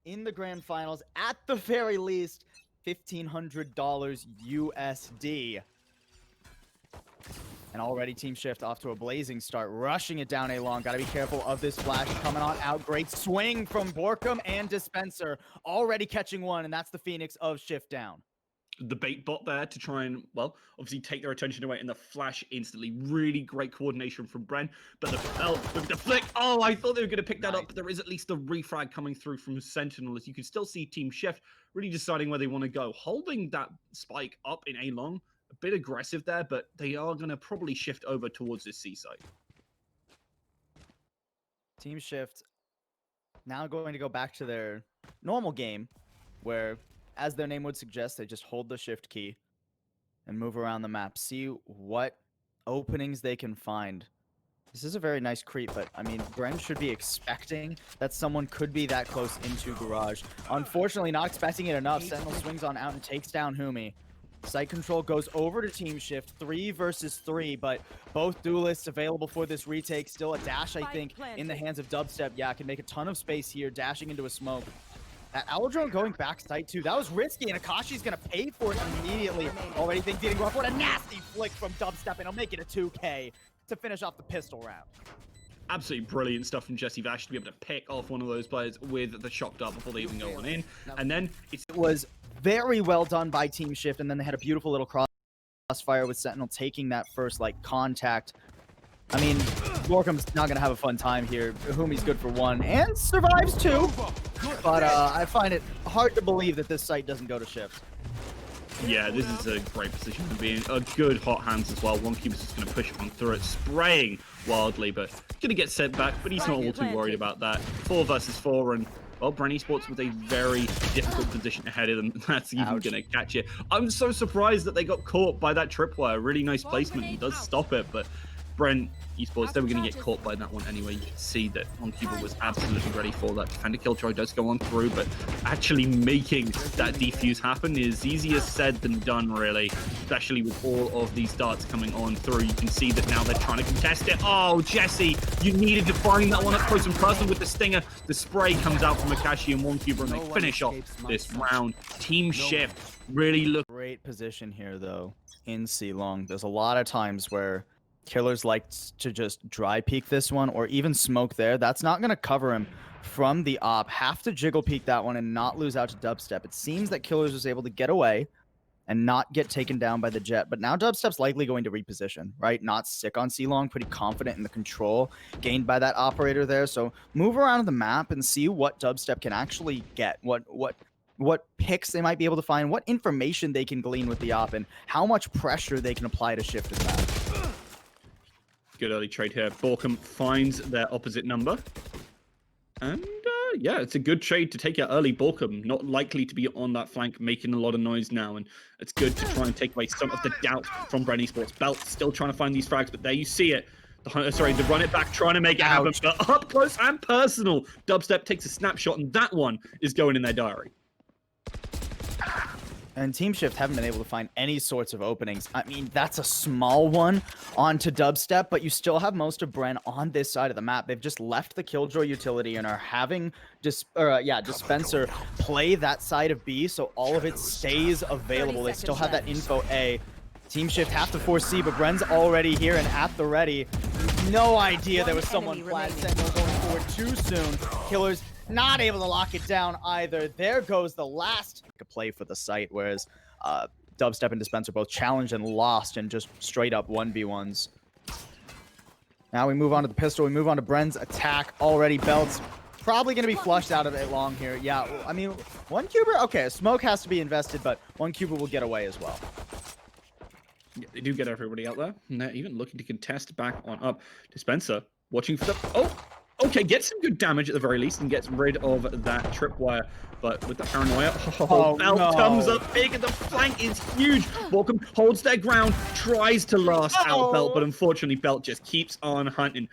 in the grand finals, at the very least, $1,500 USD. And already Team Shift off to a blazing start, rushing it down A long. Got to be careful of this flash coming on out. Great swing from Borkum and Dispenser, already catching one, and that's the Phoenix of Shift down. The bait bot there to try and, well, obviously take their attention away, and the flash instantly. Really great coordination from Bren, but the the flick, oh, I thought they were going to pick that up, but there is at least a refrag coming through from Sentinel, as you can still see Team Shift really deciding where they want to go, holding that spike up in A long, a bit aggressive there, but they are going to probably shift over towards this C site. Team Shift now going to go back to their normal game, where, as their name would suggest, they just hold the shift key and move around the map. See what openings they can find. This is a very nice creep, but, I mean, Bren should be expecting that someone could be that close into Garage. Unfortunately, not expecting it enough. Sentinel swings on out and takes down Humi. Site control goes over to Team Shift, 3 versus 3, but both duelists available for this retake. Still a dash, I think, in the hands of Dubstep. Yeah, can make a ton of space here, dashing into a smoke. That Owl Drone going back site too, that was risky, and Akashi's gonna pay for it immediately. Already things getting rough. What a nasty flick from Dubstep, and he'll make it a 2K to finish off the pistol round. Absolutely brilliant stuff from Jesse Vash to be able to pick off one of those players with the shock dart before they even go on in. And then it was very well done by Team Shift, and then they had a beautiful little crossfire with Sentinel taking that first, like, contact. I mean, Borkum's not going to have a fun time here. Humi's good for 1 and survives 2. But I find it hard to believe that this site doesn't go to Shift. Yeah, this is a great position to be in. A good hot hands as well. OneCube's just going to push on through it, spraying wildly, but going to get sent back, but he's not all too worried about that. 4 versus 4, and, well, Bren Esports with a very difficult position ahead of them. That's even going to catch it. I'm so surprised that they got caught by that tripwire. Really nice placement. He does stop it, but Bren Esports, they were going to get caught by that one anyway. You can see that OneCube was absolutely ready for that. Defender kill try does go on through, but actually making that defuse happen is easier said than done, really. Especially with all of these darts coming on through. You can see that now they're trying to contest it. Oh, Jesse, you needed to find that one up close and personal with the stinger. The spray comes out from Akashi and OneCube, and they finish off this round. Team Shift really look. Great position here, though, in C long. There's a lot of times where Killers like to just dry peek this one or even smoke there. That's not going to cover him from the op. Have to jiggle peek that one and not lose out to Dubstep. It seems that Killers was able to get away and not get taken down by the Jet. But now Dubstep's likely going to reposition, right? Not sick on C-Long, pretty confident in the control gained by that operator there. So move around the map and see what Dubstep can actually get. What picks they might be able to find, what information they can glean with the op, and how much pressure they can apply to shift as that. Good early trade here. Borkum finds their opposite number. And yeah, it's a good trade to take out early. Borkum, not likely to be on that flank, making a lot of noise now. And it's good to try and take away some of the doubt from Bren Esports. Belt still trying to find these frags, but there you see it. The run it back, trying to make it happen. But up close and personal, Dubstep takes a snapshot, and that one is going in their diary. And Team Shift haven't been able to find any sorts of openings. I mean, that's a small one onto Dubstep, but you still have most of Bren on this side of the map. They've just left the Killjoy utility and are having Dispenser play that side of B, so all of it stays available. They still have that info A. Team Shift have to force C, but Bren's already here and at the ready. No idea there was someone flat. Sentinel going forward too soon. Killers not able to lock it down either. There goes the last play for the site, whereas Dubstep and Dispenser both challenged and lost and just straight up 1v1s. Now we move on to the pistol. We move on to Bren's attack. Already Belt's probably going to be flushed out of it long here. Yeah, I mean, OneCuber, okay, a smoke has to be invested, but OneCuber will get away as well. Yeah, they do get everybody out there, and they're even looking to contest back on up. Dispenser watching for the... Oh! Okay, gets some good damage at the very least and gets rid of that tripwire. But with the paranoia, Belt comes up big and the flank is huge. Borkum holds their ground, tries to last out Belt, but unfortunately Belt just keeps on hunting.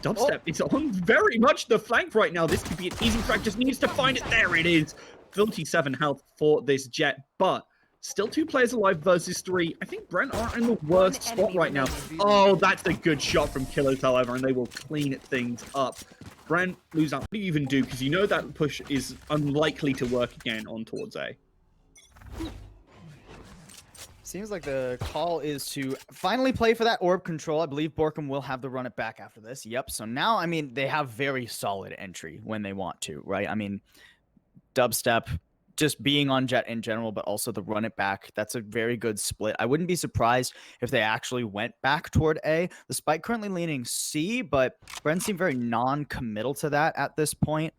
Dubstep is on very much the flank right now. This could be an easy frag, just needs to find it. There it is. 37 health for this Jet, but Still 2 players alive versus 3. I think Bren aren't in the worst spot right now. Oh, that's a good shot from Killers, however, and they will clean things up. Bren lose out. What do you even do? Because you know that push is unlikely to work again on towards A. Seems like the call is to finally play for that orb control. I believe Borkum will have to run it back after this. Yep. So now, I mean, they have very solid entry when they want to, right? I mean, dubstep, just being on Jet in general, but also the run it back. That's a very good split. I wouldn't be surprised if they actually went back toward A. The Spike currently leaning C, but Bren seemed very non-committal to that at this point.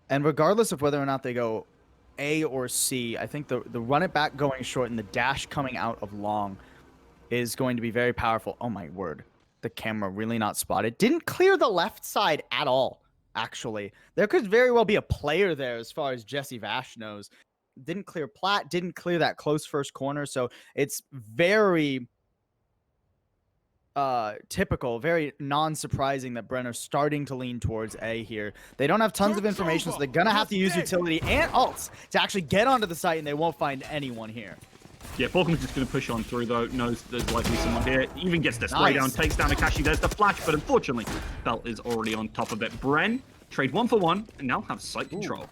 And regardless of whether or not they go A or C, I think the run it back going short and the dash coming out of long is going to be very powerful. Oh my word. The camera really not spotted. Didn't clear the left side at all, actually. There could very well be a player there as far as Jesse Vash knows. Didn't clear plat, didn't clear that close first corner. So it's very typical, very non-surprising that Bren are starting to lean towards A here. They don't have tons of information, so they're gonna have to use utility and ults to actually get onto the site, and they won't find anyone here. Yeah, Borkum's just going to push on through, though. Knows there's likely someone here. Even gets the spray down, takes down Akashi. There's the flash, but unfortunately, Belt is already on top of it. Bren trade 1 for 1 and now have site control.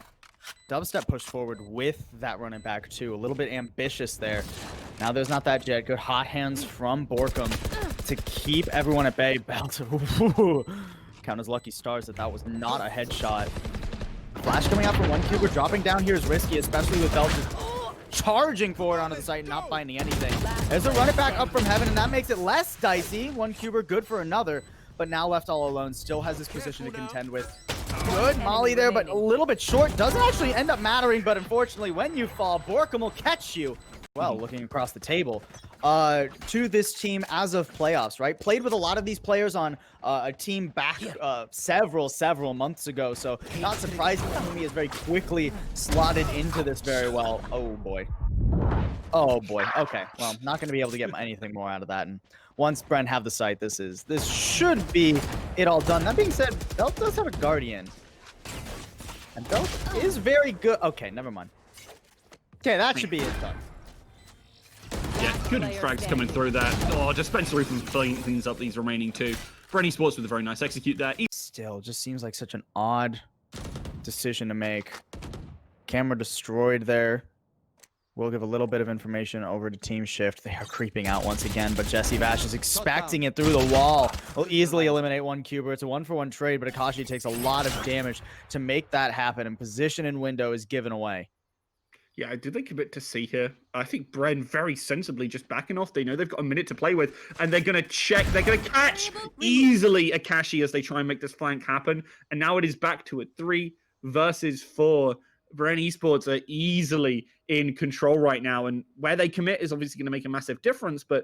Dubstep pushed forward with that running back, too. A little bit ambitious there. Now there's not that Jet. Good hot hands from Borkum to keep everyone at bay. Belt, count as lucky stars that was not a headshot. Flash coming out from one cuber. Dropping down here is risky, especially with Belt just charging forward onto the site and not finding anything. There's a run it back up from heaven, and that makes it less dicey. One cuber good for another, but now left all alone. Still has his position to contend with. Good Molly there, but a little bit short. Doesn't actually end up mattering, but unfortunately, when you fall, Borkum will catch you. Well, looking across the table to this team as of playoffs, right? Played with a lot of these players on a team back several months ago, so not surprising that Kumi has very quickly slotted into this very well. Oh boy. Oh boy. Okay, well, not going to be able to get anything more out of that. And once Bren have the site, this should be it all done. That being said, Belt does have a Guardian. And Belt is very good. Okay, never mind. Okay, that should be it done. Yeah, good frags coming through that. Oh, Dispensary from filling things up these remaining 2. Bren Sports with a very nice execute there. Still, just seems like such an odd decision to make. Camera destroyed there. We'll give a little bit of information over to Team Shift. They are creeping out once again, but Jesse Vash is expecting it through the wall. Will easily eliminate one cuber. It's a 1-for-1 trade, but Akashi takes a lot of damage to make that happen, and position in window is given away. Yeah, did they commit to C here? I think Bren very sensibly just backing off. They know they've got a minute to play with, and they're going to check. They're going to catch easily Akashi as they try and make this flank happen. And now it is back to a 3 versus 4. Bren Esports are easily in control right now, and where they commit is obviously going to make a massive difference, but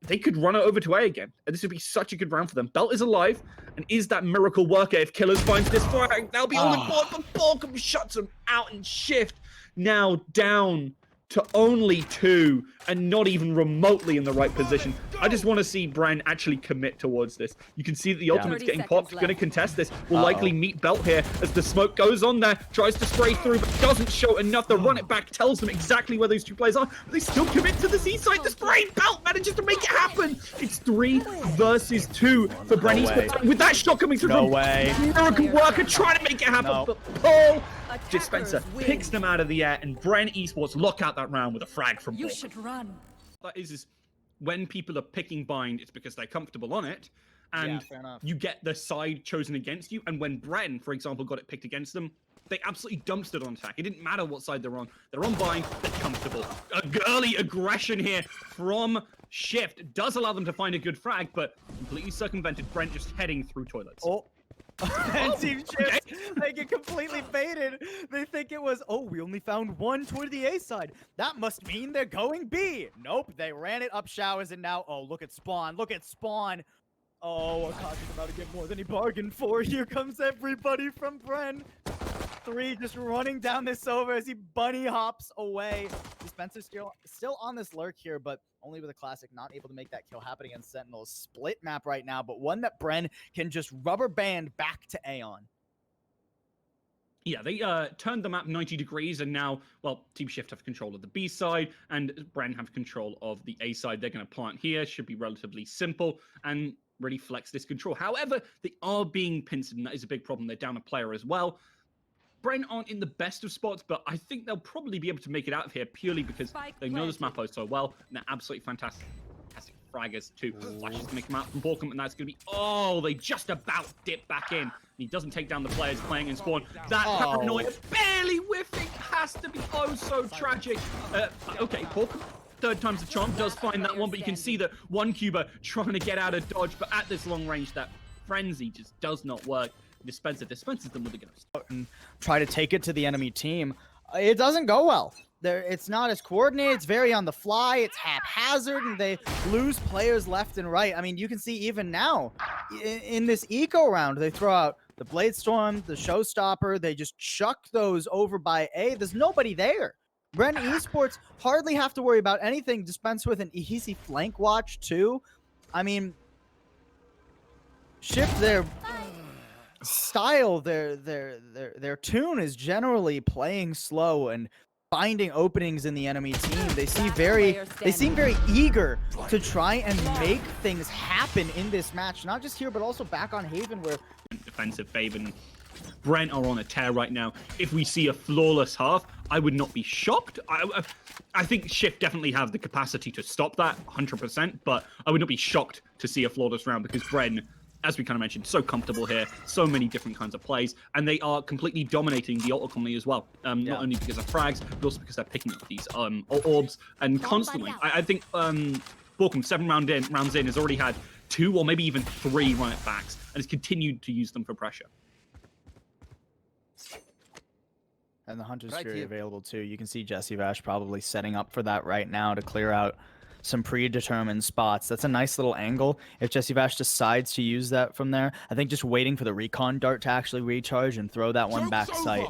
they could run it over to A again, and this would be such a good round for them. Belt is alive, and is that miracle worker if Killers finds this flag? They'll be all on board, but Borkum shuts them out, and Shift now down to only 2 and not even remotely in the right position. I just want to see Bren actually commit towards this. You can see that the ultimate's getting popped. Going to contest this. Will likely meet Belt here as the smoke goes on there. Tries to spray through, but doesn't show enough. The run it back tells them exactly where those 2 players are. But they still commit to the C side. The spray. Belt manages to make it happen. It's 3 versus 2 for Bren Esports. With that shot coming through from miracle worker trying to make it happen, but Paul Dispenser picks them out of the air, and Bren Esports lock out that round with a frag from Borkum. Should run. That is when people are picking bind, it's because they're comfortable on it, and you get the side chosen against you. And when Bren, for example, got it picked against them, they absolutely dumpstered on attack. It didn't matter what side they're on. They're on bind, they're comfortable. Early aggression here from Shift does allow them to find a good frag, but completely circumvented. Brent just heading through toilets. And Team Shift, they get completely baited. They think it was, we only found 1 toward the A side. That must mean they're going B. Nope, they ran it up showers, and now, look at Spawn. Look at Spawn. Oh, Akashi's about to get more than he bargained for. Here comes everybody from Bren. 3 just running down this over as he bunny hops away. Dispenser still on this lurk here, but only with a classic, not able to make that kill happen against Sentinel. Split map right now, but one that Bren can just rubber band back to Aeon. Yeah, they turned the map 90 degrees, and now, well, Team Shift have control of the B side, and Bren have control of the A side. They're going to plant here, should be relatively simple, and really flex this control. However, they are being pincered, and that is a big problem. They're down a player as well. Bren aren't in the best of spots, but I think they'll probably be able to make it out of here purely because they know this map so well, and they're absolutely fantastic fraggers too. Flashes to make him out from Borkum, and that's going to be... Oh, they just about dip back in. He doesn't take down the players playing in spawn. That paranoia barely whiffing has to be oh so tragic. Okay, Borkum, third time's the charm, does find that one, but you can see that one Cuber trying to get out of dodge, but at this long range, that frenzy just does not work. Dispenses them with a ghost. And try to take it to the enemy team. It doesn't go well. It's not as coordinated. It's very on the fly. It's haphazard, and they lose players left and right. I mean, you can see even now in this eco round, they throw out the Bladestorm, the Showstopper. They just chuck those over by A. There's nobody there. Bren Esports hardly have to worry about anything. Dispense with an easy flank watch too. I mean, Shift their style, their tune is generally playing slow and finding openings in the enemy team. They seem very eager to try and make things happen in this match, not just here but also back on Haven, where defensive Faven Brent are on a tear right now. If we see a flawless half, I would not be shocked. I think Shift definitely have the capacity to stop that 100%, but I would not be shocked to see a flawless round because Bren, as we kind of mentioned, so comfortable here, so many different kinds of plays, and they are completely dominating the ult economy as well. Not only because of frags, but also because they're picking up these orbs, and constantly. I think Borkum, 7 rounds in, has already had 2 or maybe even 3 run-it backs, and has continued to use them for pressure. And the Hunter's Fury available too. You can see Jesse Vash probably setting up for that right now to clear out some predetermined spots. That's a nice little angle. If Jesse Vash decides to use that from there, I think just waiting for the recon dart to actually recharge and throw that one back sight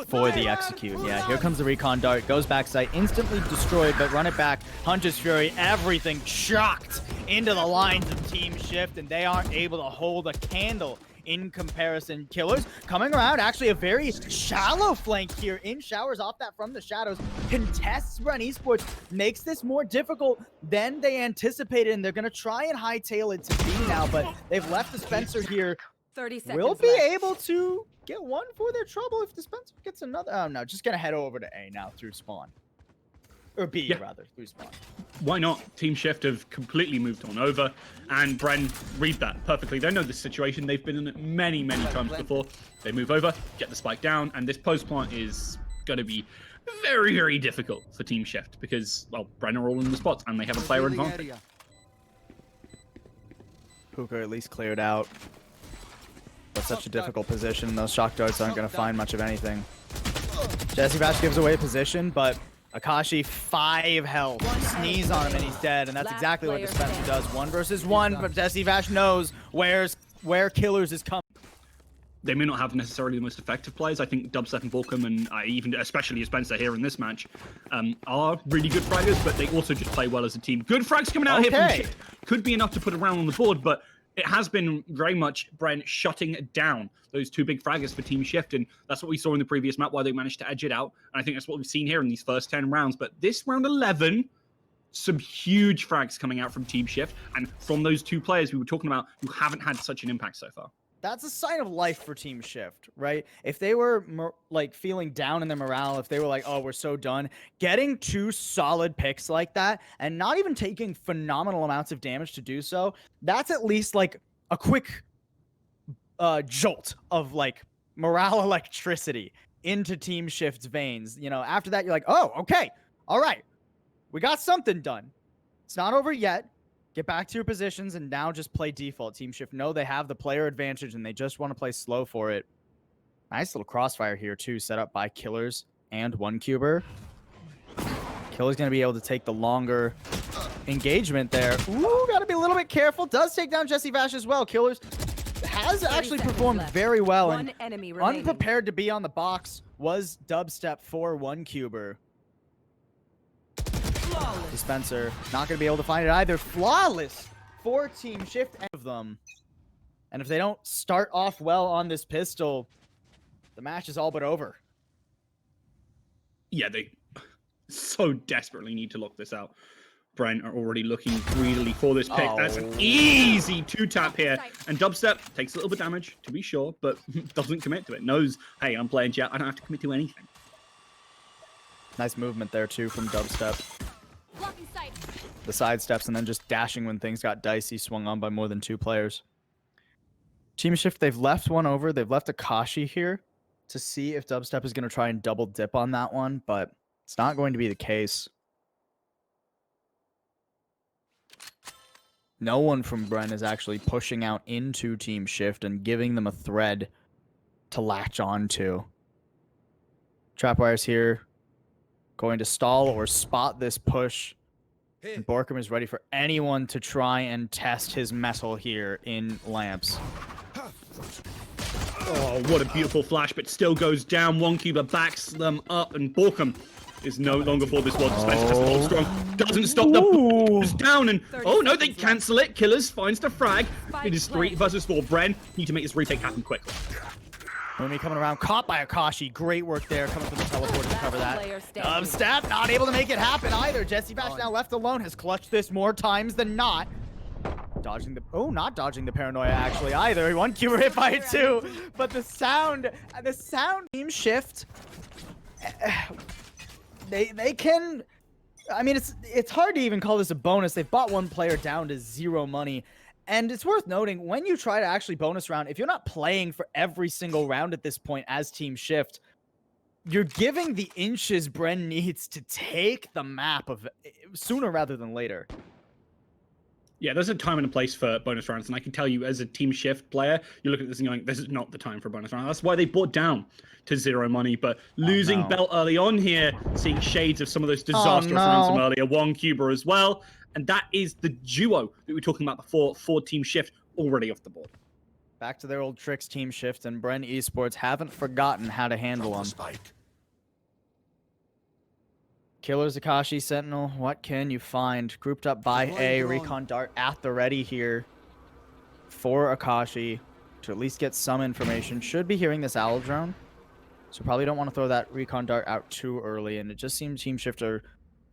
for the execute. Yeah, here comes the recon dart, goes back sight, instantly destroyed, but run it back. Hunter's Fury, everything chucked into the lines of Team Shift, and they aren't able to hold a candle in comparison. Killers coming around, actually a very shallow flank here in showers off that from the shadows. Contests Bren Esports, makes this more difficult than they anticipated, and they're going to try and hightail it to B now, but they've left Dispenser here. 30 seconds Will be left. able to get one for their trouble if Dispenser gets another. Oh no, just going to head over to A now through spawn. Or B, rather, through spawn. Why not? Team Shift have completely moved on over, and Bren read that perfectly. They know this situation. They've been in it many, many times before. They move over, get the spike down, and this post plant is going to be very, very difficult for Team Shift because, well, Bren are all in the spots, and they have a player advantage. Puka at least cleared out. That's such a difficult position. Those shock darts aren't going to find much of anything. Jesse Vash gives away position, but Akashi 5 health. Sneeze on him and he's dead, and that's exactly what Dispenser does. 1 versus 1, but Jesse Vash knows where Killers is coming. They may not have necessarily the most effective players. I think Dubstep and Borkum, and even especially Spencer here in this match, are really good fraggers, but they also just play well as a team. Good frags coming out here from Shift. Could be enough to put a round on the board, but it has been very much Bren shutting down those 2 big fraggers for Team Shift, and that's what we saw in the previous map where they managed to edge it out, and I think that's what we've seen here in these first 10 rounds. But this round 11, some huge frags coming out from Team Shift, and from those 2 players we were talking about who haven't had such an impact so far. That's a sign of life for Team Shift, right? If they were like feeling down in their morale, if they were like, oh, we're so done, getting 2 solid picks like that and not even taking phenomenal amounts of damage to do so, that's at least like a quick jolt of like morale electricity into Team Shift's veins. You know, after that, you're like, oh, okay, all right, we got something done. It's not over yet. Get back to your positions and now just play default. Team Shift know they have the player advantage and they just want to play slow for it. Nice little crossfire here too, set up by Killers and 1Cuber. Killer's going to be able to take the longer engagement there. Ooh, got to be a little bit careful. Does take down Jesse Vash as well. Killers has actually performed very well, and unprepared to be on the box was Dubstep for 1Cuber. Dispenser not going to be able to find it either. Flawless for Team Shift of them. And if they don't start off well on this pistol, The match is all but over. Yeah, they so desperately need to lock this out. Bren are already looking greedily for this pick. That's an easy 2-tap here. And Dubstep takes a little bit of damage, to be sure, but doesn't commit to it. Knows, hey, I'm playing Jet. I don't have to commit to anything. Nice movement there, too, from Dubstep. The side steps and then just dashing when things got dicey, swung on by more than 2 players. Team Shift, they've left one over. They've left Akashi here to see if Dubstep is going to try and double dip on that one, but it's not going to be the case. No one from Bren is actually pushing out into Team Shift and giving them a thread to latch onto. Trapwire's here, going to stall or spot this push. And Borkum is ready for anyone to try and test his mettle here in Lamps. Oh, what a beautiful flash, but still goes down. One Cuba backs them up, and Borkum is no longer for this one. Spencer has to hold strong. Doesn't stop the push down, and oh no, they cancel it. Killers finds the frag. It is 3 versus 4. Bren need to make this retake happen quickly. Rumi coming around, caught by Akashi. Great work there, coming from the teleport to cover that. Dubstep not able to make it happen either. Jesse Bash now left alone, has clutched this more times than not. Dodging the, not dodging the paranoia actually either. 1 Cuber hit by it too, but the sound Team Shift, they can, I mean, it's hard to even call this a bonus. They've bought 1 player down to 0 money. And it's worth noting, when you try to actually bonus round, if you're not playing for every single round at this point as Team Shift, you're giving the inches Bren needs to take the map of sooner rather than later. Yeah, there's a time and a place for bonus rounds, and I can tell you as a Team Shift player, you look at this and going, this is not the time for a bonus round. That's why they bought down to 0 money, but losing Belt early on here, seeing shades of some of those disastrous rounds from earlier, 1 Cuber as well, and that is the duo that we were talking about before for Team Shift already off the board. Back to their old tricks, Team Shift, and Bren Esports haven't forgotten how to handle them. Killers, Akashi, Sentinel, what can you find? Grouped up by A, Recon Dart at the ready here for Akashi to at least get some information. Should be hearing this Owl drone, so probably don't want to throw that Recon Dart out too early, and it just seems Team Shift are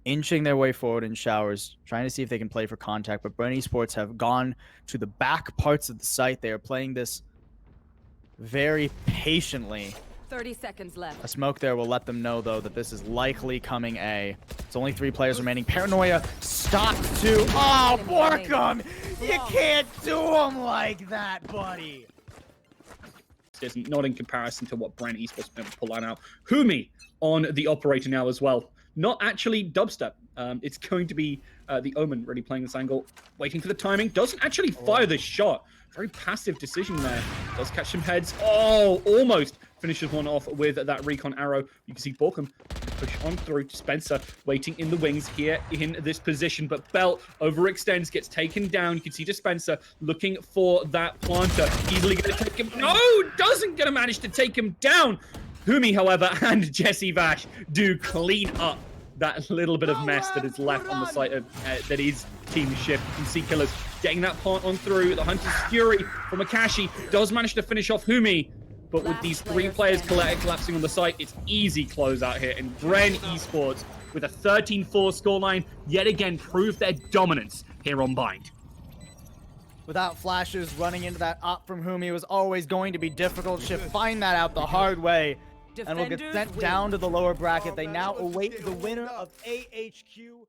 inching their way forward in showers, trying to see if they can play for contact, but Bren Esports have gone to the back parts of the site. They are playing this very patiently. 30 seconds left. A smoke there will let them know, though, that this is likely coming A. It's only 3 players remaining. Paranoia stopped to... Oh, Borkum! You can't do him like that, buddy! Not in comparison to what Bren Esports been able to pull that out. Humi on the operator now as well. Not actually Dubstep. It's going to be the Omen really playing this angle. Waiting for the timing. Doesn't actually fire this shot. Very passive decision there. Does catch some heads. Oh, almost finishes one off with that recon arrow. You can see Borkum push on through to Spencer, waiting in the wings here in this position. But Belt overextends, gets taken down. You can see Dispenser looking for that planter. Easily going to take him. No, doesn't going to manage to take him down. Humi, however, and Jesse Vash do clean up that little bit of mess that is left on the site of that is Team Shift. You can see Killers getting that plant on through. The Hunter's Fury from Akashi does manage to finish off Humi, but with these 3 players collapsing on the site, it's easy close out here. And Bren Esports, with a 13-4 scoreline, yet again proved their dominance here on Bind. Without flashes, running into that op from Humi was always going to be difficult. Shift find that out the hard way, and will get sent down to the lower bracket. They now await the winner of AHQ.